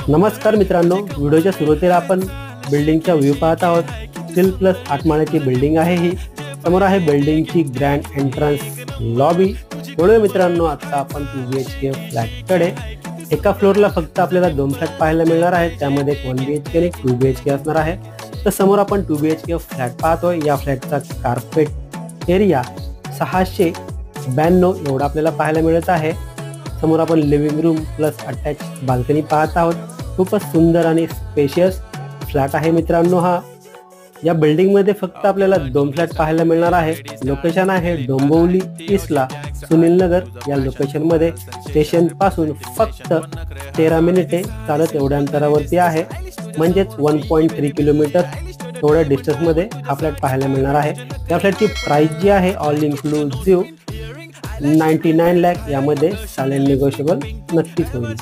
नमस्कार मित्रांनो, व्हिडिओच्या सुरुवातीला आपण बिल्डिंगचा व्ह्यू पाहत आहोत. 3+8 माळ्याची बिल्डिंग आहे. ही समोर आहे बिल्डिंगची ग्रँड एंट्रन्स लॉबी. बोलूया मित्रांनो आता आपण 2 BHK फ्लॅटकडे. एका फ्लोअरला फक्त आपल्याला 2 फ्लॅट पाहायला मिळणार आहेत. त्यामध्ये 1 BHK आणि 2 BHK असणार आहे. तर समोर आपण 2 BHK फ्लॅट पाहतोय. या फ्लॅटचा कार्पेट एरिया 692 एवढा आपल्याला पाहायला मिळत आहे. समोर आपण living room plus attach balcony पाहत आहोत. खूपच सुंदर आणि स्पेशियस फ्लॅट आहे मित्रांनो. हा या बिल्डिंगमध्ये फक्त आपल्याला 2 फ्लॅट पाहायला मिळणार आहे. लोकेशन आहे डोंबिवली ईस्टला सुनील नगर. या लोकेशनमध्ये स्टेशन पासून फक्त 13 मिनिटे चालत एवढ्या अंतरावरती आहे. म्हणजेच 1.3 किलोमीटर एवढ्या डिस्टन्समध्ये हा फ्लॅट पाहायला मिळणार आहे. या फ्लॅटची प्राइस जी आहे ऑल इन्क्लुसिव्ह 99 लाख. यामध्ये सायलेंट निगोशिएबल नक्कीच होईल.